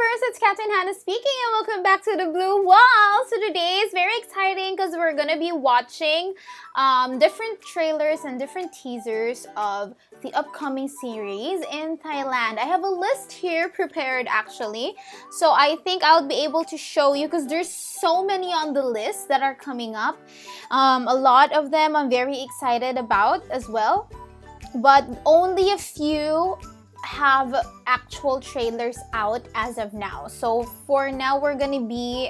viewers, it's Captain Hannah speaking and welcome back to the Blue Wall. So today is very exciting because we're going to be watching different trailers and different teasers of the upcoming series in Thailand. I have a list here prepared actually. So I think I'll be able to show you because there's so many on the list that are coming up. A lot of them I'm very excited about as well. But only a few have actual trailers out as of now. So for now, we're gonna be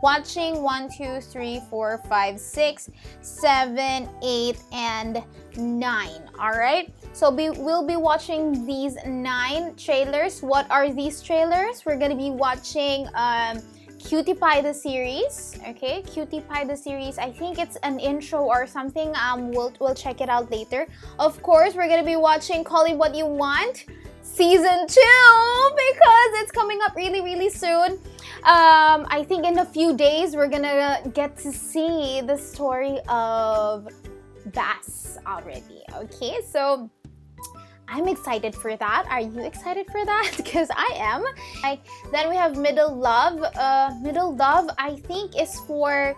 watching 1, 2, 3, 4, 5, 6, 7, 8, and 9. All right. So we'll be watching these 9 trailers. What are these trailers? We're gonna be watching Cutie Pie the series. Okay, Cutie Pie the series. I think it's an intro or something. We'll check it out later. Of course, we're gonna be watching Call It What You Want Season 2 because it's coming up really soon. I think in a few days we're gonna get to see the story of Bass already. Okay, so I'm excited for that. Are you excited for that? Because I am. Then we have Middle Love. Middle Love, I think, is for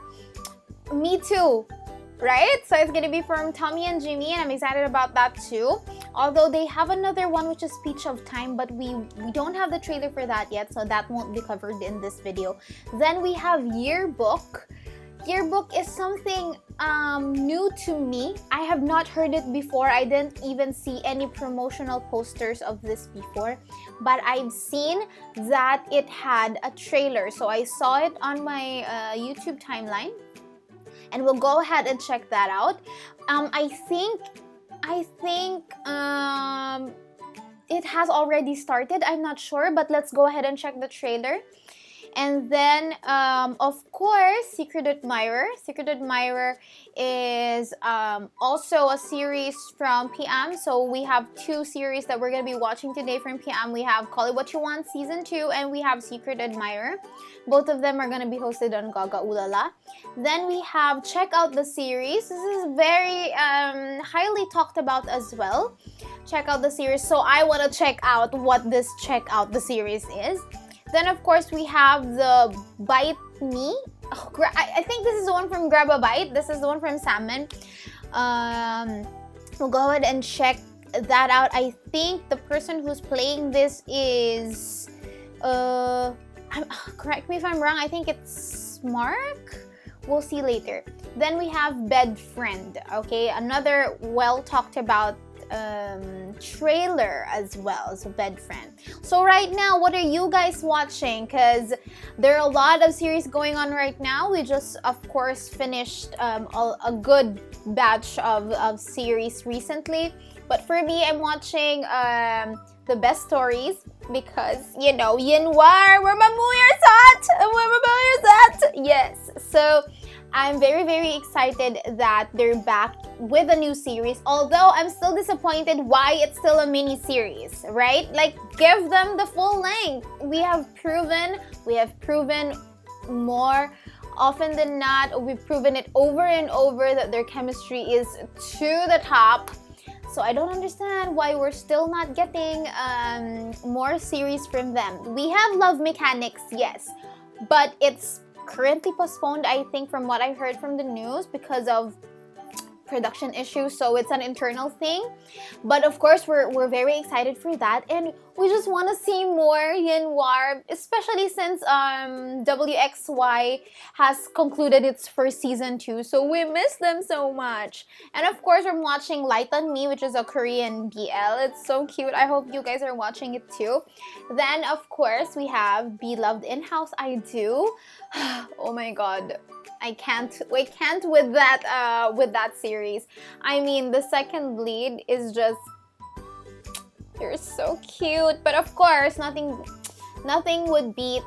Me Too, right? So it's gonna be from Tommy and Jimmy, and I'm excited about that too. Although they have another one which is Speech of Time, but we don't have the trailer for that yet, so that won't be covered in this video. Then we have Yearbook. Yearbook is something new to me. I have not heard it before. I didn't even see any promotional posters of this before, but I've seen that it had a trailer. So I saw it on my YouTube timeline, and we'll go ahead and check that out. I think it has already started. I'm not sure, but let's go ahead and check the trailer. And then, of course, Secret Admirer. Secret Admirer is also a series from PM. So we have 2 series that we're going to be watching today from PM. We have Call It What You Want Season 2 and we have Secret Admirer. Both of them are going to be hosted on Gaga Ulala. Then we have Check Out the Series. This is very highly talked about as well. Check Out the Series. So I want to check out what this Check Out the Series is. Then, of course, we have the Bite Me. Oh, I think this is the one from Grab a Bite. This is the one from Salmon. We'll go ahead and check that out. I think the person who's playing this is... correct me if I'm wrong. I think it's Mark. We'll see later. Then we have Bed Friend. Okay, another well-talked about trailer as well, so Bed Friend. So right now, what are you guys watching? Because there are a lot of series going on right now. We just, of course, finished a good batch of series recently. But for me, I'm watching the best stories because, you know, Yinwar, where my Muyer's at! Where my Muyer's at! Yes, so I'm very excited that they're back with a new series. Although I'm still disappointed why it's still a mini series, right? Like, give them the full length. We have proven more often than not. We've proven it over and over that their chemistry is to the top. So I don't understand why we're still not getting more series from them. We have Love Mechanics, yes, but it's currently postponed, I think, from what I heard from the news because of production issues, so it's an internal thing. But of course, we're very excited for that, and we just want to see more Yinwar, especially since WXY has concluded its first season 2, so we miss them so much. And of course, I'm watching Light on Me, which is a Korean BL. It's so cute. I hope you guys are watching it too. Then of course, we have Beloved In-House I Do. Oh my god, I can't with that series. I mean, the second lead is just, they're so cute. But of course, nothing would beat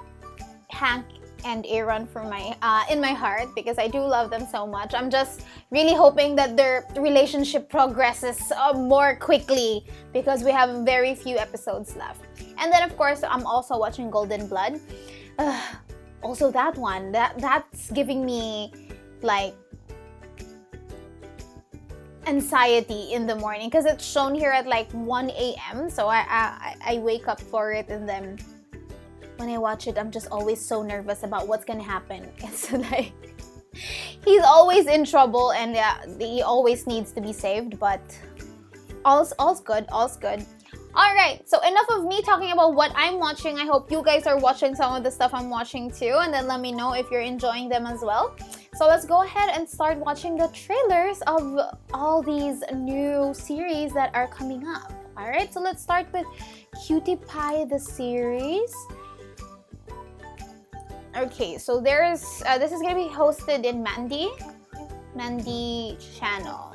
Hank and Aaron for my in my heart because I do love them so much. I'm just really hoping that their relationship progresses more quickly because we have very few episodes left. And then of course, I'm also watching Golden Blood. Also that one, that's giving me like anxiety in the morning because it's shown here at like 1 a.m. So I wake up for it and then when I watch it, I'm just always so nervous about what's gonna happen. It's like he's always in trouble, and he always needs to be saved. But all's good. All's good. All right, so enough of me talking about what I'm watching. I hope you guys are watching some of the stuff I'm watching too, and then let me know if you're enjoying them as well. So let's go ahead and start watching the trailers of all these new series that are coming up. All right, so let's start with Cutie Pie, the series. Okay, so there's this is gonna be hosted in Mandy channel.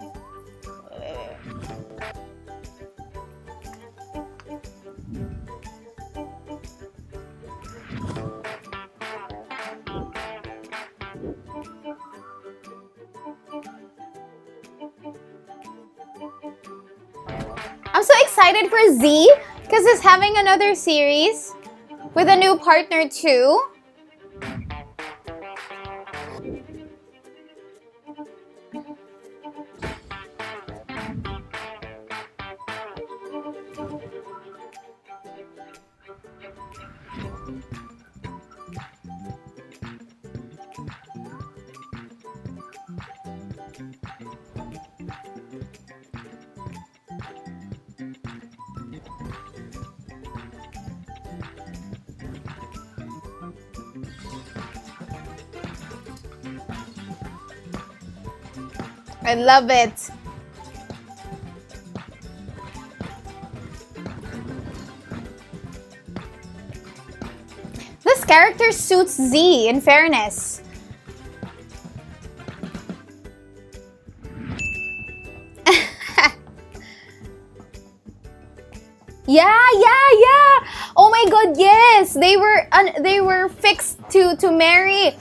I'm so excited for Z because it's having another series with a new partner too. I love it. This character suits Z, in fairness. Yeah. Oh my god, yes. They were fixed to marry.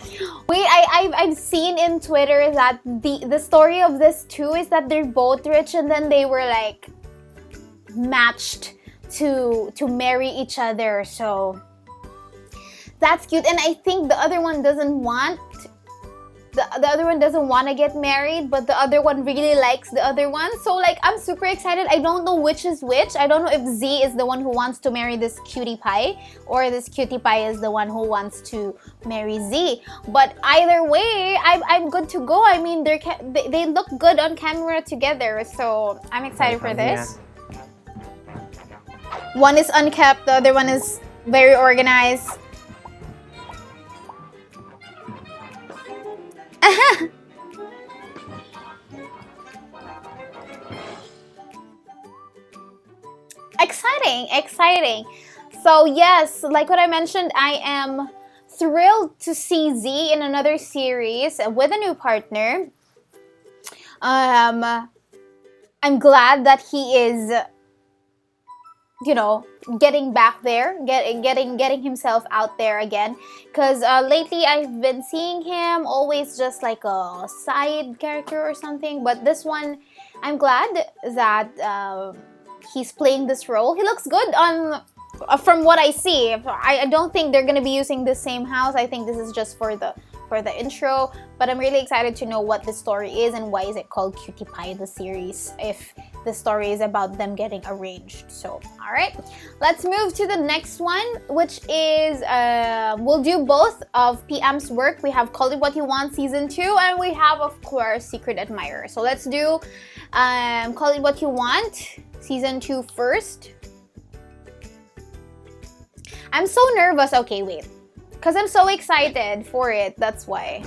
Wait, I've seen in Twitter that the story of this too is that they're both rich, and then they were like matched to marry each other. So that's cute. And I think the other one doesn't want to get married, but the other one really likes the other one. So like, I'm super excited. I don't know which is which. I don't know if Z is the one who wants to marry this cutie pie, or this cutie pie is the one who wants to marry Z. But either way, I'm good to go. I mean, they look good on camera together, so I'm excited for this. One is unkept, the other one is very organized. Exciting. So yes, like what I mentioned, I am thrilled to see Z in another series with a new partner. I'm glad that he is, getting back there, getting himself out there again. Because lately I've been seeing him always just like a side character or something. But this one, I'm glad that he's playing this role. He looks good on from what I see. I don't think they're gonna be using the same house. I think this is just for the intro, but I'm really excited to know what the story is and why is it called Cutie Pie, the series, if the story is about them getting arranged. So, all right, let's move to the next one, which is, we'll do both of PM's work. We have Call It What You Want Season 2, and we have, of course, Secret Admirer. So let's do Call It What You Want Season 2 first. I'm so nervous. Okay, wait. Because I'm so excited for it, that's why.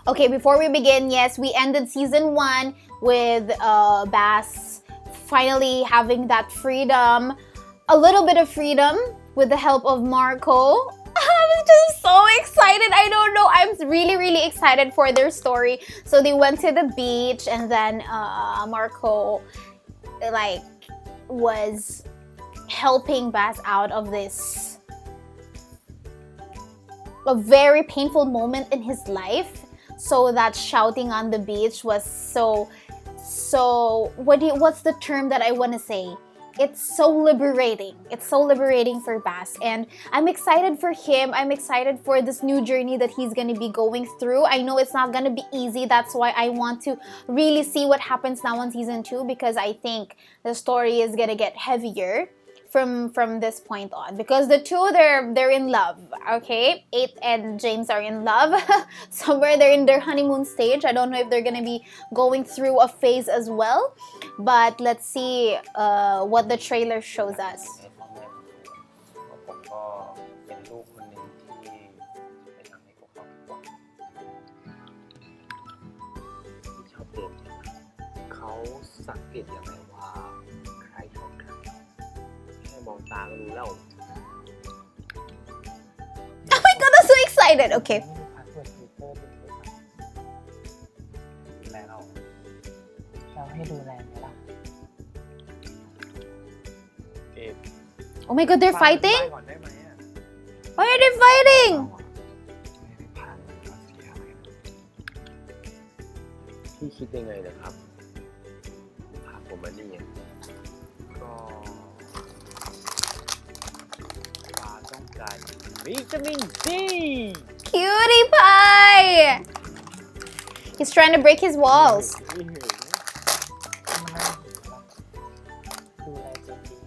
Okay, before we begin, yes, we ended Season 1 with Bass finally having that freedom. A little bit of freedom with the help of Marco. I'm just so excited. I don't know. I'm really excited for their story. So they went to the beach, and then Marco was helping Bass out of this a very painful moment in his life. So that shouting on the beach was so what's the term that I want to say? it's so liberating. It's so liberating for Bass, and I'm excited for him. I'm excited for this new journey that he's gonna be going through. I know it's not gonna be easy. That's why I want to really see what happens now on season 2, because I think the story is gonna get heavier from this point on, because the two, they're in love. Okay, 8 and James are in love. Somewhere they're in their honeymoon stage. I don't know if they're gonna be going through a phase as well, but let's see what the trailer shows us. ผมก็เป็นลูกคนหนึ่งที่ไม่ทำให้พวกเขาผิดหวังที่ชอบเดมเขาสังเกตยังไงว่าใครชอบใครแค่มองตาก็รู้แล้ว Oh my god, I'm so excited. Okay. พาสเวิร์ดทวิตเตอร์เป็นไงครับดูแลเราให้ดูแลไหมล่ะ Oh my god, they're fighting? ก่อนได้ไหมอ่ะ Why are they fighting? ไม่ได้ผ่านความเสียอะไรนะพี่คิดยังไงนะครับพาผมมานี่ก็ปลาต้องการวิตามินซี Cutie pie! He's trying to break his walls. ดูแลจริง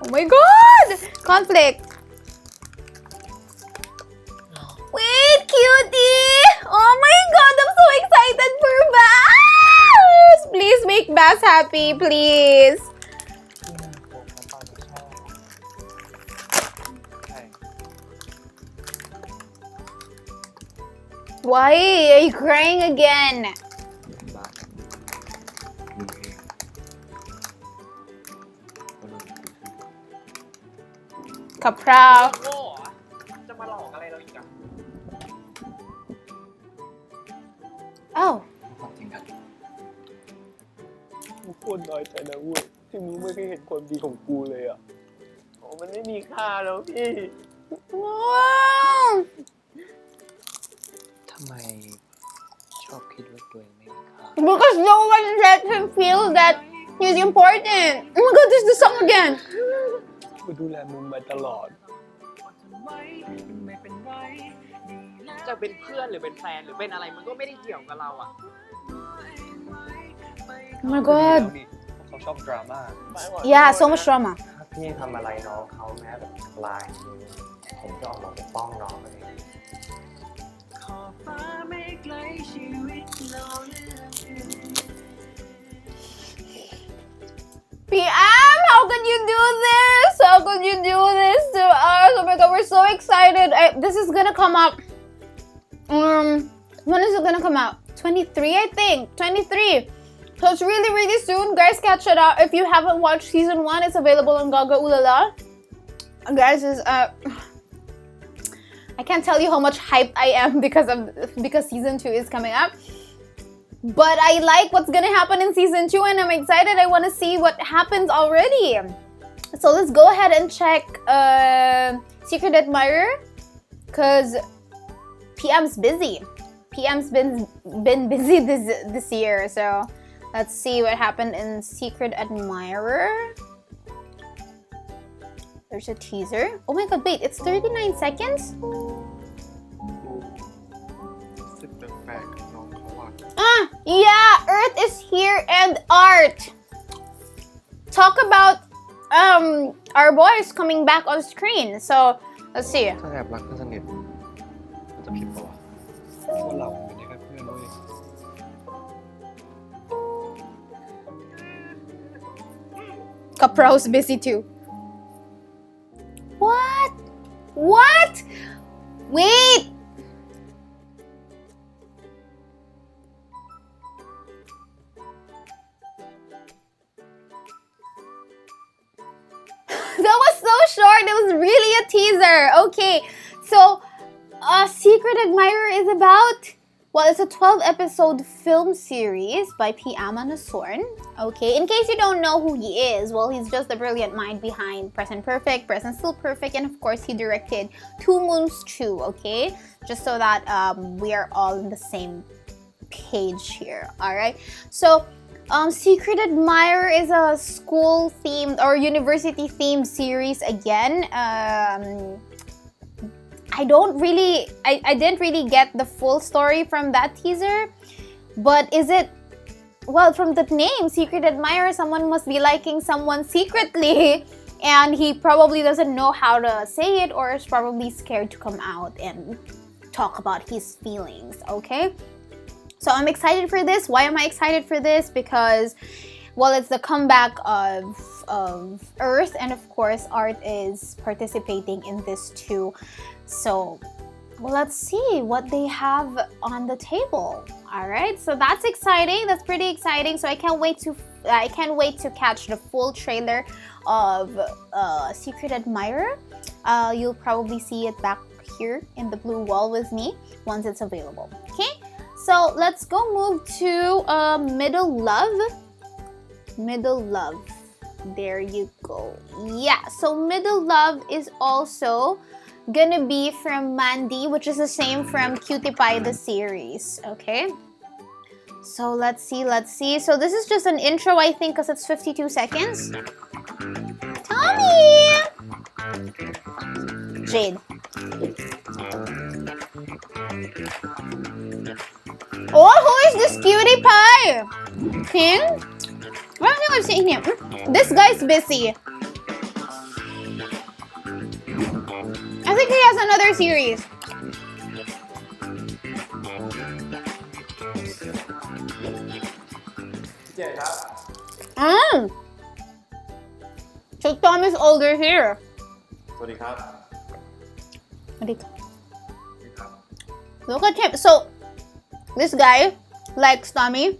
Oh my god! Conflict. Wait, cutie! Oh my god, I'm so excited for Bass! Please make Bass happy, please. ที่น่าโกรธและตอนนี้ชอบใช่ Why are you crying again? บ้าดูเองก็รู้สึก Kapraw. โง่จะมาหลอกอะไรเราอีกอ่ะ Oh. ความจริงกันกูโคตรน้อยใจนะเว้ยที่มึงไม่เคยเห็นความดีของกูเลยอ่ะโอ้มันไม่มีค่าแล้วพี่ Wow. ทำไมชอบคิดว่าตัวเองไม่มีค่า Because no one let him feel that he's important. Oh my god, this is the song again. กูดูแลมึงมาตลอด จะเป็นเพื่อนหรือเป็นแฟนหรือเป็นอะไรมันก็ไม่ได้เกี่ยวกับเราอ่ะ Oh my god. เขาชอบดราม่า Yeah, so much drama. ถ้าพี่ทำอะไรน้องเขาแม้แบบลายมือผมจะออกมาปกป้องน้องเอง PM, how can you do this? How can you do this to us? Oh my god, we're so excited. This is gonna come up. When is it gonna come out? 23, I think. 23. So it's really, really soon. Guys, catch it out. If you haven't watched season 1, it's available on Gaga Ulala. Guys, I can't tell you how much hyped I am because season 2 is coming up. But I like what's gonna happen in season 2, and I'm excited. I want to see what happens already. So let's go ahead and check Secret Admirer, because PM's busy. PM's been busy this year. So let's see what happened in Secret Admirer. There's a teaser. Oh my god, wait, it's 39 seconds? สึกแปลกๆน้องเขาอ่ะ Yeah, Earth is here and Art. Talk about our boys coming back on screen. So let's see. ถ้าแอบรักเพื่อนสนิทมันจะผิดปะวะว่าเราเป็นแค่เพื่อนเว้ย Kaprow's busy too. What? What? Wait. That was so short. It was really a teaser. Okay, so Secret Admirer is about, well, it's a 12-episode film series by P. Amanasorn. Okay, in case you don't know who he is, well, he's just the brilliant mind behind Present Perfect, Present Still Perfect, and of course, he directed Two Moons 2, okay? Just so that we are all on the same page here, all right? So, Secret Admirer is a school themed or university themed series again. I didn't really get the full story from that teaser, but is it, well, from the name Secret Admirer, someone must be liking someone secretly and he probably doesn't know how to say it or is probably scared to come out and talk about his feelings, okay? So I'm excited for this. Why am I excited for this? Because, well, it's the comeback of Earth, and of course Art is participating in this too. So, well, let's see what they have on the table. All right, so that's exciting. That's pretty exciting. So I can't wait to catch the full trailer of Secret Admirer. You'll probably see it back here in the blue wall with me once it's available. Okay, so let's go move to Middle Love. Middle Love. There you go. Yeah, so Middle Love is also gonna be from Mandy, which is the same from Cutie Pie the series, okay? So let's see. So this is just an intro, I think, because it's 52 seconds. Tommy! Jade. Oh, who is this Cutie Pie? King? I don't think I've seen him. This guy's busy. I think he has another series. So Tom is older here. Look at him. So this guy likes Tommy.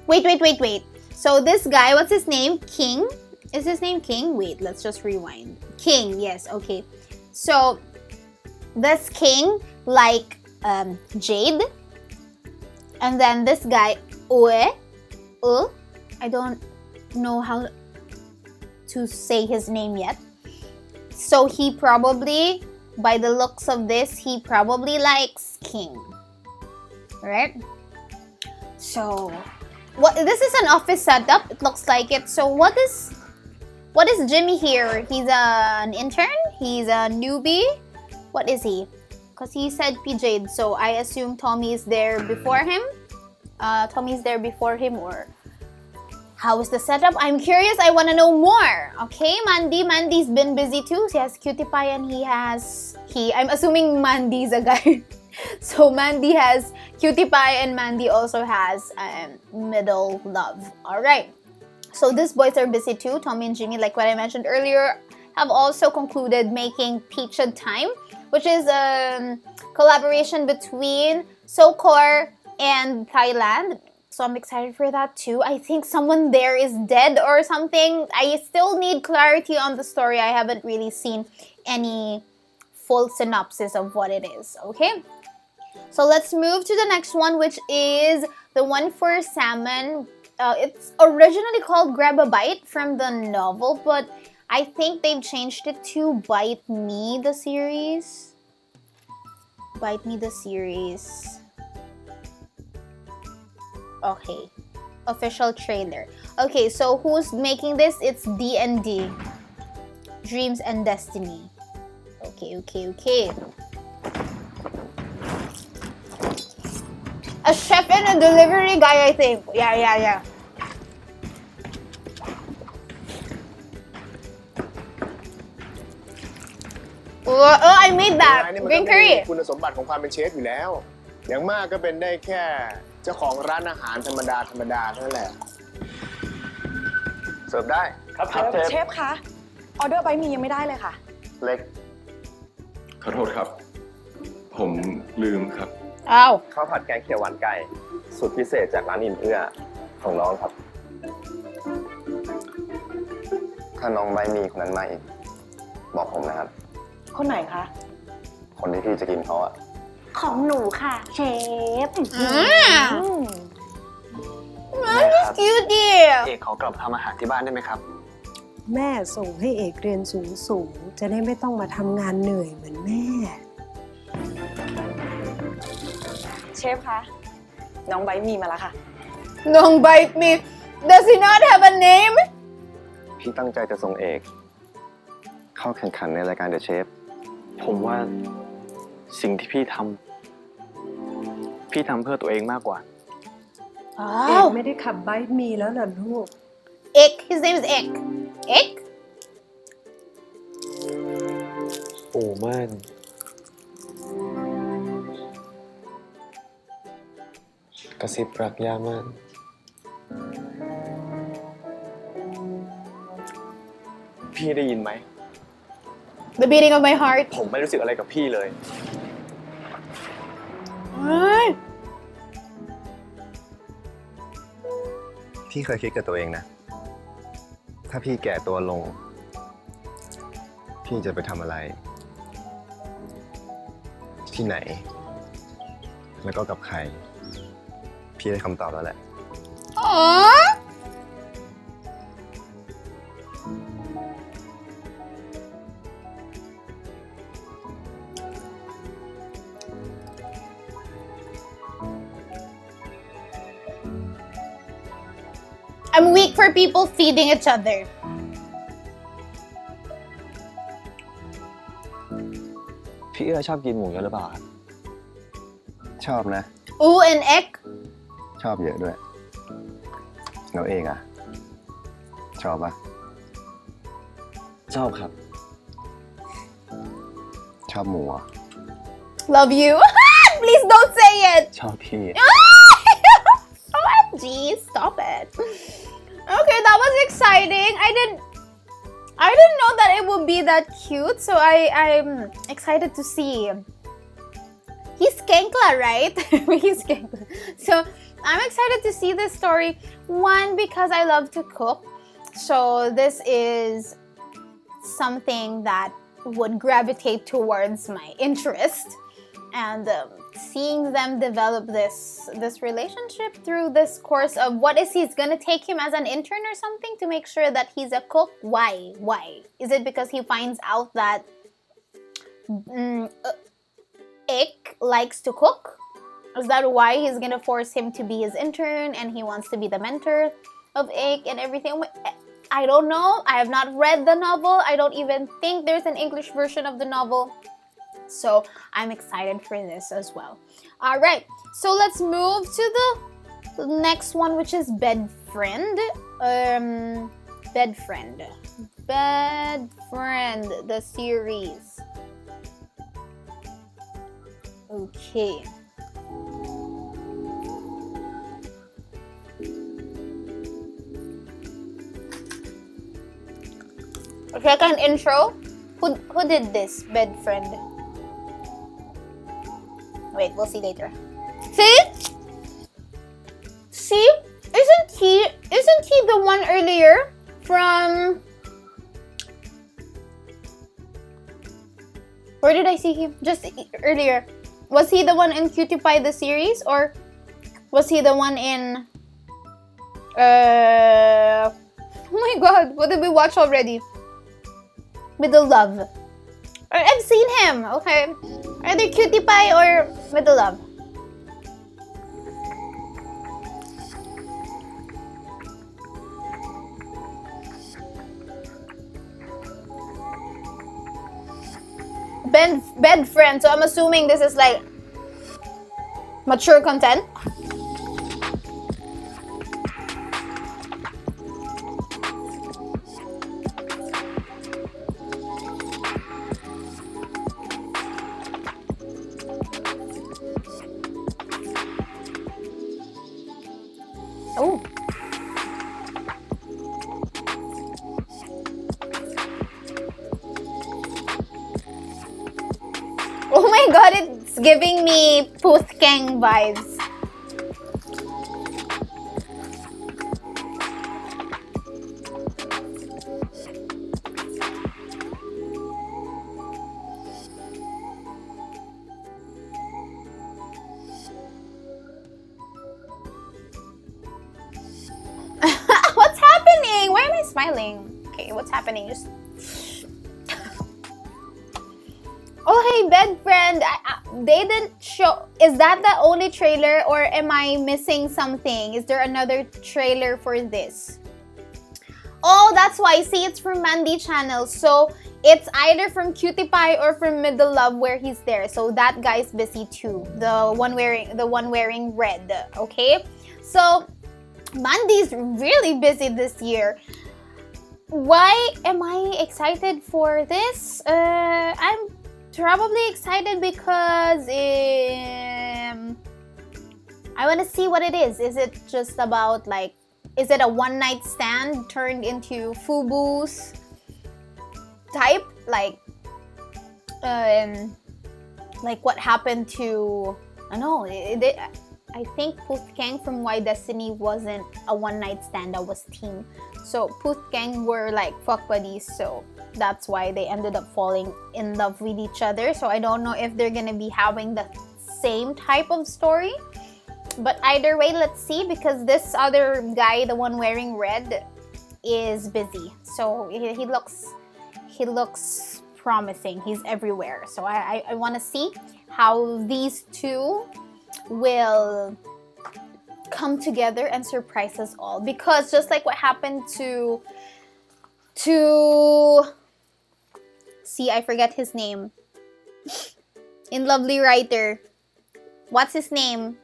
Wait. So this guy, what's his name? King? Is his name King? Wait, let's just rewind. King, yes, okay. So this King like Jade. And then this guy, I don't know how to say his name yet. So he probably, by the looks of this, he probably likes King. Right? So this is an office setup. It looks like it. So what is Jimmy here? He's an intern? He's a newbie? What is he? Because he said PJ, so I assume Tommy is there before him. Or how is the setup? I'm curious. I want to know more. Okay, Mandy's been busy too. She has Cutie Pie and I'm assuming Mandy's a guy. So Mandy has Cutie Pie and Mandy also has Middle Love. Alright. So these boys are busy too. Tommy and Jimmy, like what I mentioned earlier, have also concluded making Peached Time, which is a collaboration between Socor and Thailand. So I'm excited for that too. I think someone there is dead or something. I still need clarity on the story. I haven't really seen any full synopsis of what it is. Okay? So let's move to the next one, which is the one for Salmon. It's originally called Grab a Bite from the novel, but I think they've changed it to Bite Me the series. Bite Me the series. Okay. Official trailer. Okay, so who's making this? It's D&D. Dreams and Destiny. Okay. A chef and a delivery guy, I think. Yeah. I made that. Green curry. คุณสมบัติของความเป็นเชฟอยู่แล้ว อย่างมากก็เป็นได้แค่เจ้าของร้านอาหารธรรมดาเท่านั้นแหละ เสิร์ฟได้ครับเชฟคะออเดอร์ใบมียังไม่ได้เลยค่ะ เล็ก ขอโทษครับ ผมลืมครับ อ้าว ข้าวผัดแกงเขียวหวานไก่สูตรพิเศษจากร้านอิ่มเอื้อของน้องครับ ถ้าน้องใบมีคนนั้นมาอีกบอกผมนะครับ คนไหนคะ คนที่พี่จะกินเขาอะ ของหนูค่ะ เชฟ That's cute. เอกขอกลับทำอาหารที่บ้านได้ไหมครับ แม่ส่งให้เอกเรียนสูงจะได้ไม่ต้องมาทำงานเหนื่อยเหมือนแม่ เชฟคะ น้องไบร์ทมีมาแล้วค่ะ Don't bite me. Does he not have a name? พี่ตั้งใจจะส่งเอก เข้าแข่งขันในรายการเดอะเชฟ ผมว่าสิ่งที่พี่ทำเพื่อตัวเองมากกว่า เอก Oh, ไม่ได้ขับไบค์มีแล้วเหรอลูก Ick. His name is Ick. Ick? ปู่ม่านกระซิบรักย่าม่าน พี่ได้ยินไหม The beating of my heart. ผมไม่รู้สึกอะไรกับพี่เลย Ay. พี่เคยคิดกับตัวเองนะ ถ้าพี่แก่ตัวลง พี่จะไปทำอะไร ที่ไหน แล้วก็กับใคร พี่ได้คำตอบแล้วแหละ Aww. I'm weak for people feeding each other. พี่เอื้อชอบกินหมูเยอะหรือเปล่าครับชอบนะ Ooh and Ick. ชอบเยอะด้วยแล้วเองอ่ะ ชอบปะชอบครับ ชอบหมูอ่ะ Love you. Please don't say it. ชอบพี่ OMG, stop it. Okay, that was exciting. I didn't know that it would be that cute, so I'm excited to see. He's Kenkla, right? He's Kenkla. So I'm excited to see this story. One, because I love to cook. So this is something that would gravitate towards my interest. And seeing them develop this relationship through this course of what is he's gonna take him as an intern or something to make sure that he's a cook. Why is it because he finds out that Ick likes to cook? Is that why he's gonna force him to be his intern and he wants to be the mentor of Ick and everything? I don't know. I have not read the novel. I don't even think there's an English version of the novel. So I'm excited for this as well. All right, so let's move to the next one, which is Bed Friend. Bed Friend, the series. Okay. Second intro. Who did this? Bed Friend. Wait, we'll see later. See? Isn't he the one earlier from... Where did I see him? Just earlier. Was he the one in Q3-Q4 the series, or was he the one in oh my god, what did we watch already? Middle Love. I've seen him, okay. Either Q3-Q4 or Middle Love. Bed Friend, so I'm assuming this is like mature content. Oh. Oh my god, it's giving me Puthkang vibes. What's happening? Why am I smiling? Okay, what's happening? Just... Oh, hey, bed friend. They didn't show. Is that the only trailer, or am I missing something? Is there another trailer for this? Oh, that's why. See, it's from Mandy channel. So it's either from Cutie Pie or from Middle Love where he's there. So that guy's busy too. The one wearing red. Okay. So Mandy's really busy this year. Why am I excited for this? I'm probably excited because I want to see what it is. Is it just about like, is it a one night stand turned into FUBU's type? Like what happened to, I don't know, I think Puth Kang from Y Destiny wasn't a one night stand, that was team. So Puth Kang were like fuck buddies, so that's why they ended up falling in love with each other. So I don't know if they're gonna be having the same type of story. But either way, let's see, because this other guy, the one wearing red, is busy. So he looks promising. He's everywhere. So I want to see how these two will come together and surprise us all. Because just like what happened to see, I forget his name. In Lovely Writer. What's his name?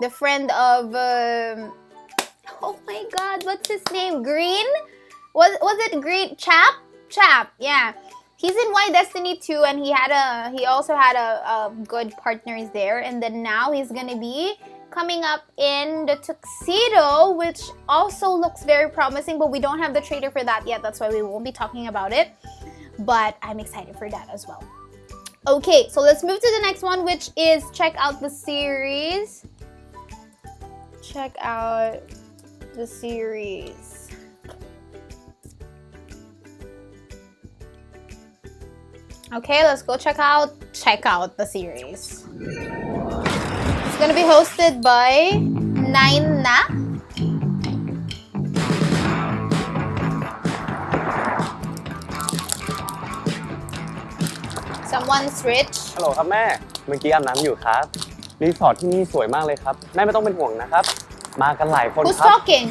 The friend of oh my god, what's his name? Green? Was it Green? Chap, yeah. He's in Y Destiny too, and he also had a good partners there, and then now he's gonna be coming up in the Tuxedo, which also looks very promising, but we don't have the trailer for that yet. That's why we won't be talking about it. But I'm excited for that as well. Okay, so let's move to the next one, which is check out the series. Check out the series. Okay, let's go check out the series. It's gonna be hosted by Naina. Someone's rich. ฮัลโหลครับแม่ เมื่อกี้อาบน้ำอยู่ครับ รีสอร์ทที่นี่สวยมากเลยครับ แม่ไม่ต้องเป็นห่วงนะครับ มากันหลายคน Who's ครับ talking?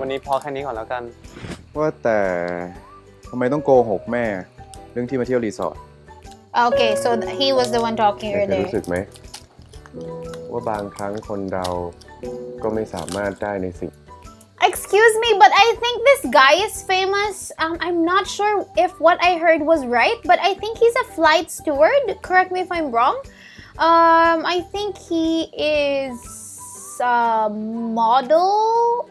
วันนี้พอแค่นี้ก่อนแล้วกัน ว่าแต่ทำไมต้องโกหกแม่เรื่องที่มาเที่ยวรีสอร์ท Okay, so he was the one talking เคย earlier. รู้สึกไหมว่าบางครั้งคนเราก็ไม่สามารถได้ในสิ่ง Excuse me, but I think this guy is famous. I'm not sure if what I heard was right, but I think he's a flight steward. Correct me if I'm wrong. I think he is a model,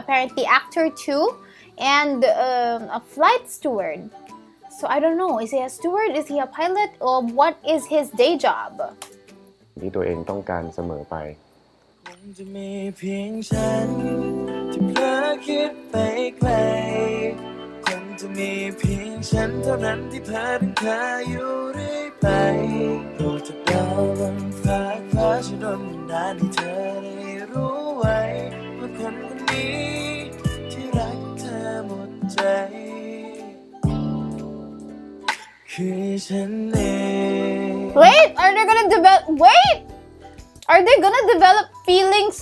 apparently actor too, and a flight steward. So I don't know. Is he a steward? Is he a pilot? Or what is his day job? ที่ตัวเองต้องการเสมอไป คงจะมีเพียงฉันที่เพลอคิดไปไกลคงจะมีเพียงฉันเท่านั้นที่เพลอถึงเธออยู่เรื่อยไปโปรดเถิดดาวบนฟ้าช่วยดลบันดาลให้เธอได้รู้ไว้ว่าคนคนนี้ที่รักเธอหมดใจคือฉันเอง Wait, are they gonna develop? Wait, are they gonna develop feelings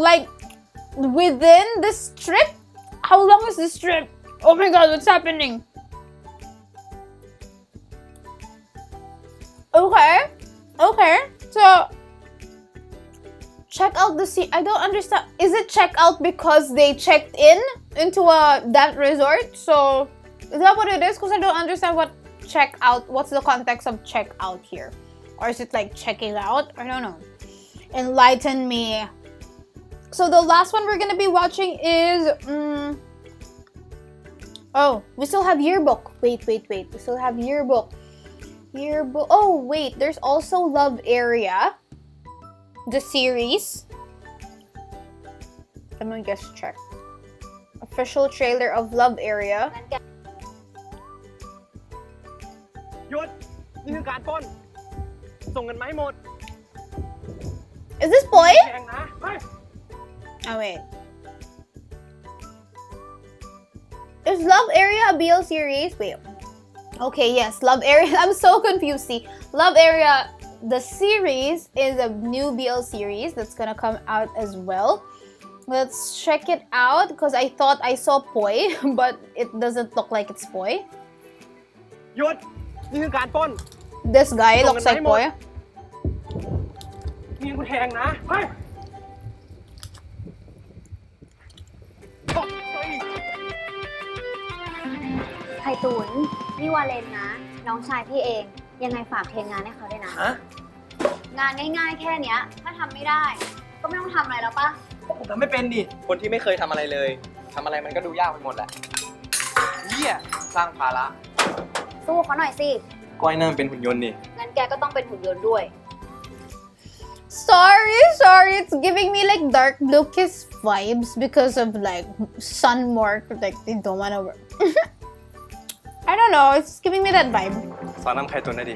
like within this trip? How long is this trip? Oh my god, what's happening? Okay. So check out the I don't understand. Is it check out because they checked into that resort? So is that what it is? Because I don't understand what check out. What's the context of check out here? Or is it like checking out? I don't know. Enlighten me. So the last one we're gonna be watching is oh, we still have yearbook. Wait. We still have yearbook. Oh wait, there's also Love Area, the series. Let me just check. Official trailer of Love Area. หยุด นี่คือการปล้น ส่งเงินมาให้หมด Is this boy? แพงนะเฮ้ย Oh wait. Is Love Area a BL series? Wait. Okay, yes, Love Area. I'm so confused. See, Love Area, the series is a new BL series that's gonna come out as well. Let's check it out because I thought I saw Poi, but it doesn't look like it's Poi. หยุด นี่คือการปล้น This guy looks like Poi. นี่กูแทงนะ เฮ้ย ไข่ตุ๋นนี่วาเลนนะ น้องชายพี่เอง ยังไงฝากเทงานให้เขาด้วยนะ ฮะ งานง่ายๆแค่เนี้ย ถ้าทำไม่ได้ ก็ไม่ต้องทำอะไรแล้วปะ ผมทำไม่เป็นดิ คนที่ไม่เคยทำอะไรเลยทำอะไรมันก็ดูยากไปหมดแหละเหี้ยสร้างภาระ สู้เขาหน่อยสิ ก้อยนั่นเป็นหุ่นยนต์นี่ งั้นแกก็ต้องเป็นหุ่นยนต์ด้วย Sorry, it's giving me like dark blue kiss vibes because of like sun mark. Like they don't wanna work. I don't know. It's giving me that vibe. สอนน้ำไข่ตุนได้ดิ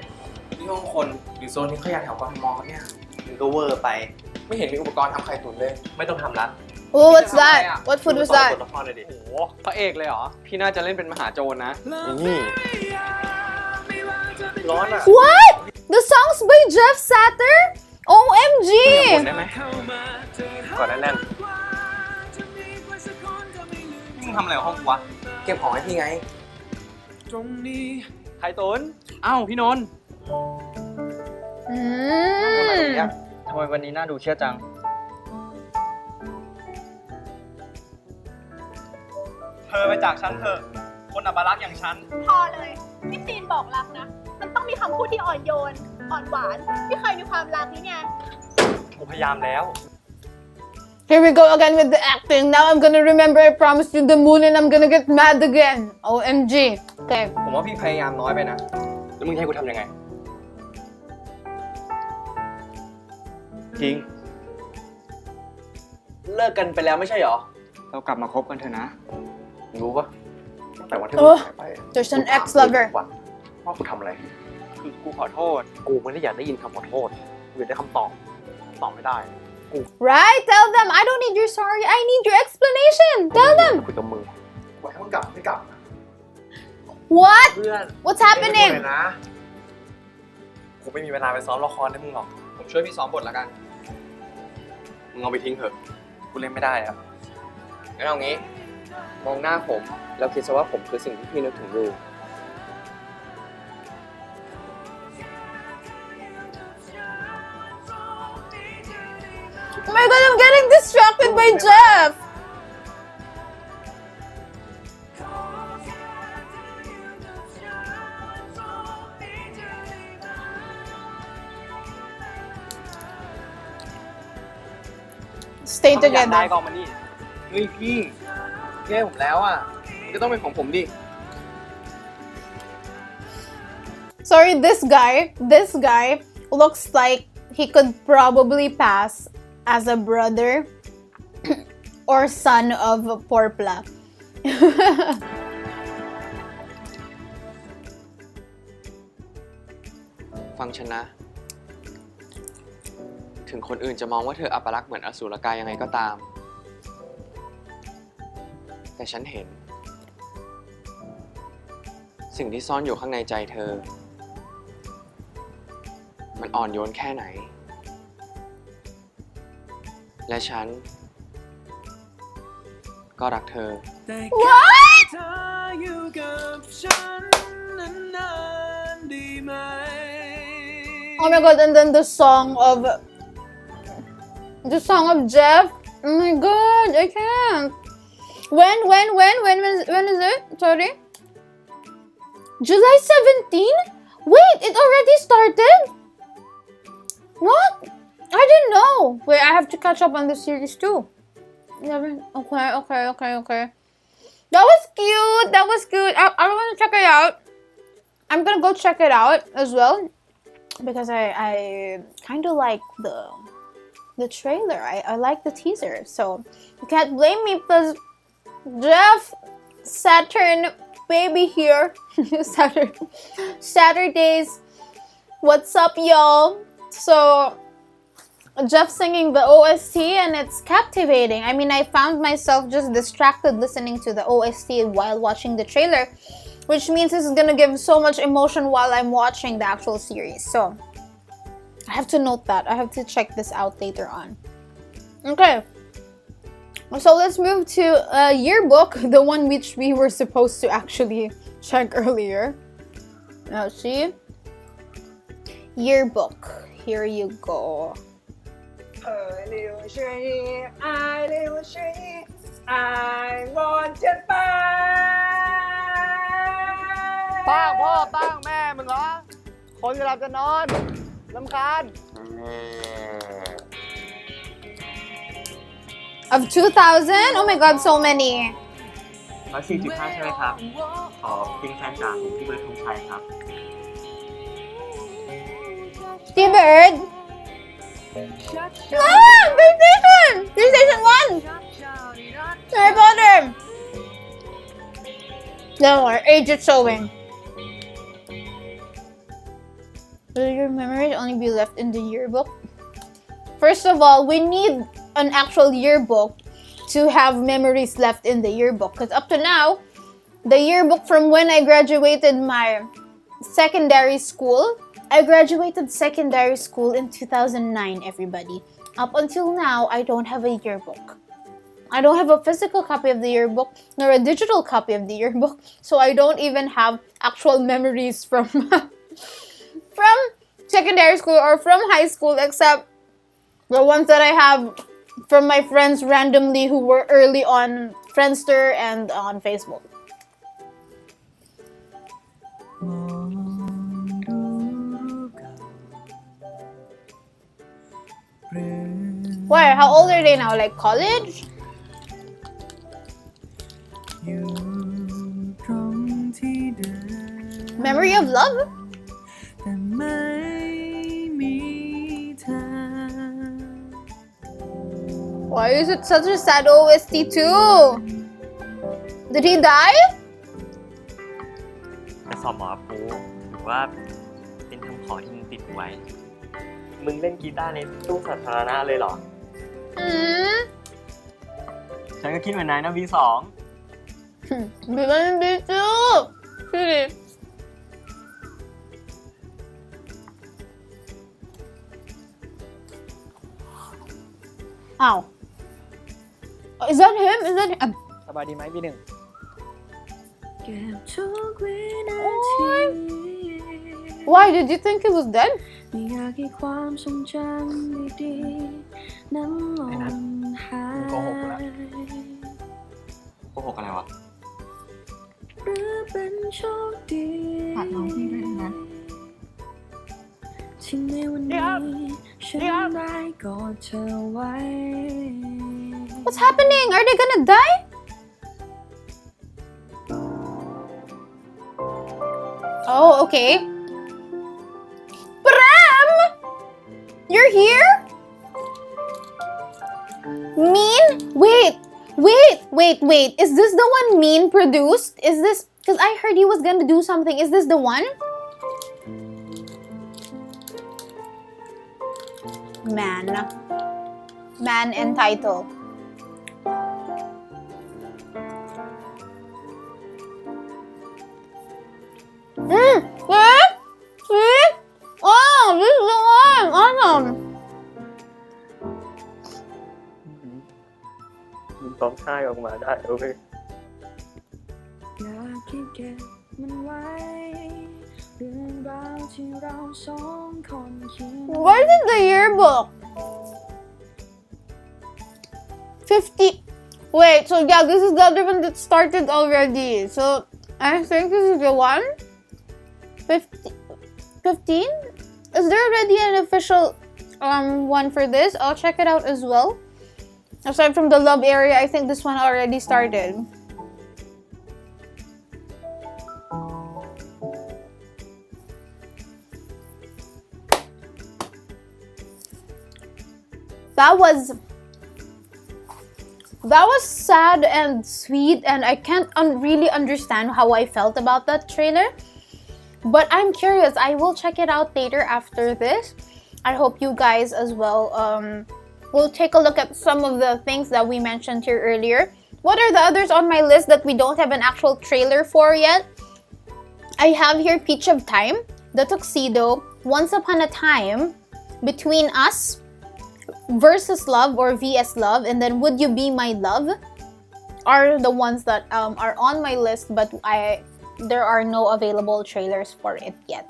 ที่ห้องคนหรือโซนที่เขาอยากแถวกทมเนี่ยมันก็เวอร์ไป ไม่เห็นมีอุปกรณ์ทำไข่ตุนเลย ไม่ต้องทำร้าน Oh, what's that? What food was ตัว that? ละครเลยดิโอ้โหพระเอกเลยเหรอ พี่น่าจะเล่นเป็นมหาโจรนะ นี่ ร้อนอ่ะ What? The songs by Jeff Satter? OMG! ได้ไหม ก่อนแน่น มึงทำอะไรกับห้องกูวะ เก็บของให้พี่ไง ไข่ตุนอ้าวพี่นนท์ทำไม Mm. ทำไมวันนี้หน้าดูเครียดจัง เธอไปจากฉันเถอะ คนอัปลักษณ์อย่างฉัน พอเลยที่ซีนบอกรักนะ มันต้องมีคำพูดที่อ่อนโยน อ่อนหวานไม่เคยมีความรักนี่ไง กูพยายามแล้ว Here we go again with the acting. Now I'm gonna remember I promised you the moon and I'm gonna get mad again. OMG. Okay. ผมว่าพี่พยายามน้อยไปนะ แล้วมึงจะให้กูทำยังไง จริง เลิกกันไปแล้วไม่ใช่หรอ เรากลับมาคบกันเถอะนะ รู้ปะ แต่ว่าที่มึงหายไป There's an ex-lover. ว่ากูทำอะไร คือกูขอโทษ กูไม่ได้อยากได้ยินคำขอโทษ กูอยากได้คำตอบ ตอบไม่ได้ Right? Tell them I don't need your sorry. I need your explanation. Tell them. คุยกับมึง ว่ามึงกลับไม่กลับ What? เพื่อน What's เลย happening? นะ กูไม่มีเวลาไปซ้อมละครให้มึงหรอก ผมช่วยพี่ซ้อมบทแล้วกัน มึงเอาไปทิ้งเถอะ กูเล่นไม่ได้อะงั้นเอางี้ มองหน้าผม แล้วคิดซะว่าผมคือสิ่งที่พี่นึกถึงอยู่ Oh my god, I'm getting distracted by Jeff. Stay ถ้าไม่อยากได้ together. ก็เอามานี่ เฮ้ยพี่แก้ผมแล้วอ่ะมันก็ต้องเป็นของผมดิ Sorry, this guy looks like he could probably pass as a brother or son of Porpla. ฟังฉันนะ ถึงคนอื่นจะมองว่าเธออัปลักษณ์เหมือนอสูรกายยังไงก็ตาม แต่ฉันเห็น สิ่งที่ซ่อนอยู่ข้างในใจเธอ มันอ่อนโยนแค่ไหน และฉัน ก็รักเธอ What? เธออยู่กับฉันนานๆได้ไหม Oh my god, and then the song of Jeff. Oh my god, I can't. When is it? Sorry. July 17? Wait, it already started? What? I didn't know. Wait, I have to catch up on the series too. Okay. That was cute. I want to check it out. I'm gonna go check it out as well. Because I kind of like the trailer. I like the teaser. So you can't blame me because Jeff Saturn baby here. Saturdays. What's up, y'all? So Jeff singing the OST and it's captivating. I mean, I found myself just distracted listening to the OST while watching the trailer, which means this is gonna give so much emotion while I'm watching the actual series. So I have to note that. I have to check this out later on. Okay. So let's move to yearbook, the one which we were supposed to actually check earlier. Now see? Yearbook. Here you go. I want to find ป้างพ่อป้างแม่มึงเหรอคนกำลังจะนอนรำคาญ Of 2,000? Oh my god, so many. 104.5 ใช่ไหมครับ ขอเพลงแฟนจ๋าของพี่เบิร์ดธงชัยครับ Steve Bird. Ah! PlayStation! PlayStation 1! Harry Potter! Don't worry, age is showing. Will your memories only be left in the yearbook? First of all, we need an actual yearbook to have memories left in the yearbook. Because up to now, the yearbook from when I graduated my secondary school, I graduated secondary school in 2009, everybody. Up until now, I don't have a yearbook. I don't have a physical copy of the yearbook, nor a digital copy of the yearbook. So I don't even have actual memories from, from secondary school or from high school, except the ones that I have from my friends randomly who were early on Friendster and on Facebook. Why? How old are they now? Like college? Memory of love? Why is it such a sad OST too? Did he die? จะสอบหมอปูหรือว่าเป็นคำขอที่มึงติดไว้ มึงเล่นกีตาร์ในตู้สาธารณะเลยเหรอ ฉันก็คิดเหมือนนายนะ V2 Biganin dito! Sige. Ow. Is that him? Is that him? สบายดีไหม V1 Why? Did you think he was dead? ไอ้นัทมึงโกหกแล้วโกหกอะไรวะ ฝากน้องพี่ด้วยนะ What's happening? Are they gonna die? Oh, okay. Prem! You're here? Mean? Wait. Is this the one Mean produced? Is this... Because I heard he was gonna do something. Is this the one? Man and title. See? Oh, this is the one. Awesome. มึงต้องค่ายออกมาได้โอเค Where did the yearbook? 50. Wait, so yeah, this is the other one that started already. So I think this is the one. 15? Is there already an official one for this? I'll check it out as well. Aside from the love area, I think this one already started. That was sad and sweet, and I can't really understand how I felt about that trailer. But I'm curious. I will check it out later after this. I hope you guys as well will take a look at some of the things that we mentioned here earlier. What are the others on my list that we don't have an actual trailer for yet? I have here Peach of Time, The Tuxedo, Once Upon a Time, Between Us, Versus Love or VS Love, and then Would You Be My Love are the ones that are on my list, but there are no available trailers for it yet.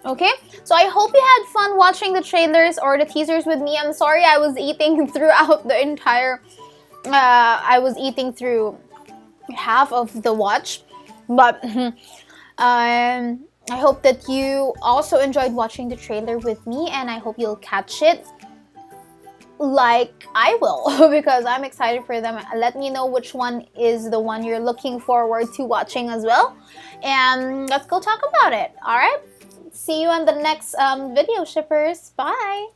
Okay, so I hope you had fun watching the trailers or the teasers with me. I'm sorry I was eating throughout the entire I was eating through half of the watch, but I hope that you also enjoyed watching the trailer with me, and I hope you'll catch it like I will because I'm excited for them. Let me know which one is the one you're looking forward to watching as well, and let's go talk about it. All right, see you on the next video, shippers. Bye.